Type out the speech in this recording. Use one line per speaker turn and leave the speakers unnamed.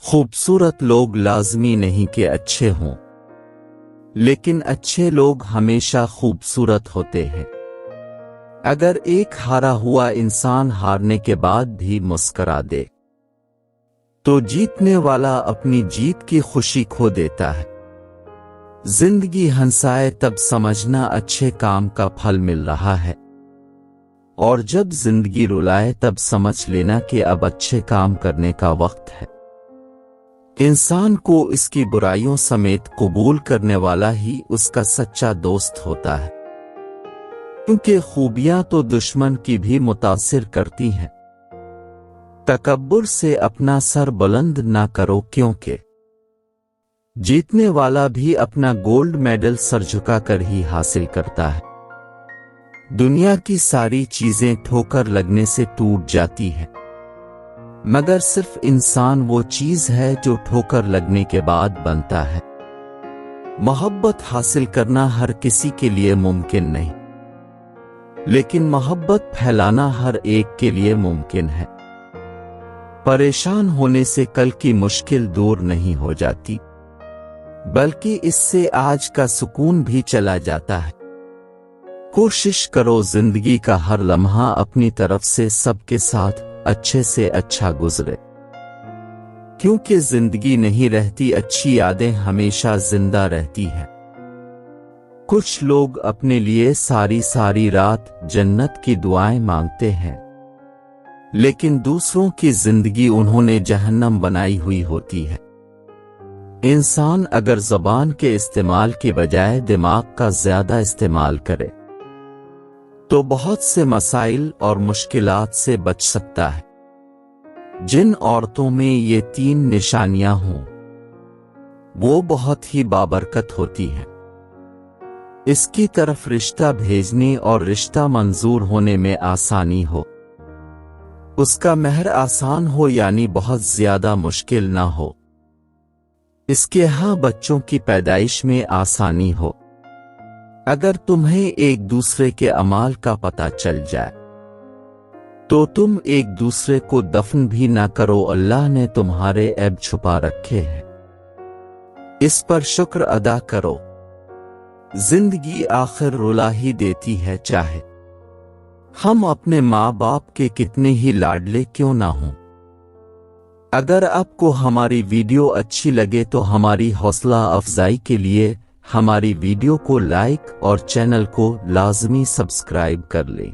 खूबसूरत लोग लाजमी नहीं कि अच्छे हों, लेकिन अच्छे लोग हमेशा खूबसूरत होते हैं। अगर एक हारा हुआ इंसान हारने के बाद भी मुस्करा दे, तो जीतने वाला अपनी जीत की खुशी खो देता है। जिंदगी हंसाए तब समझना अच्छे काम का फल मिल रहा है, और जब जिंदगी रुलाए तब समझ लेना कि अब अच्छे काम करने का वक्त है। इंसान को इसकी बुराइयों समेत कबूल करने वाला ही उसका सच्चा दोस्त होता है, क्योंकि खूबियां तो दुश्मन की भी मुतासिर करती हैं। तकब्बुर से अपना सर बुलंद ना करो, क्योंकि जीतने वाला भी अपना गोल्ड मेडल सर झुकाकर ही हासिल करता है। दुनिया की सारी चीजें ठोकर लगने से टूट जाती हैं, मगर सिर्फ इंसान वो चीज है जो ठोकर लगने के बाद बनता है। मोहब्बत हासिल करना हर किसी के लिए मुमकिन नहीं, लेकिन मोहब्बत फैलाना हर एक के लिए मुमकिन है। परेशान होने से कल की मुश्किल दूर नहीं हो जाती, बल्कि इससे आज का सुकून भी चला जाता है। कोशिश करो जिंदगी का हर लम्हा अपनी तरफ से सबके साथ अच्छे से अच्छा गुजरे, क्योंकि जिंदगी नहीं रहती, अच्छी यादें हमेशा जिंदा रहती हैं। कुछ लोग अपने लिए सारी सारी रात जन्नत की दुआएं मांगते हैं, लेकिन दूसरों की जिंदगी उन्होंने जहन्नम बनाई हुई होती है। इंसान अगर ज़बान के इस्तेमाल के बजाय दिमाग का ज्यादा इस्तेमाल करे, तो बहुत से मसाइल और मुश्किलात से बच सकता है। जिन औरतों में ये 3 निशानियां हों, वो बहुत ही बाबरकत होती हैं। इसकी तरफ रिश्ता भेजने और रिश्ता मंजूर होने में आसानी हो, उसका महर आसान हो, यानी बहुत ज्यादा मुश्किल ना हो, इसके यहाँ बच्चों की पैदाइश में आसानी हो। अगर तुम्हें एक दूसरे के अमाल का पता चल जाए, तो तुम एक दूसरे को दफन भी ना करो। अल्लाह ने तुम्हारे ऐब छुपा रखे हैं, इस पर शुक्र अदा करो। जिंदगी आखिर रुला ही देती है, चाहे हम अपने माँ बाप के कितने ही लाडले क्यों ना हों। अगर आपको हमारी वीडियो अच्छी लगे तो हमारी हौसला अफजाई के लिए हमारी वीडियो को लाइक और चैनल को लाजमी सब्सक्राइब कर लें।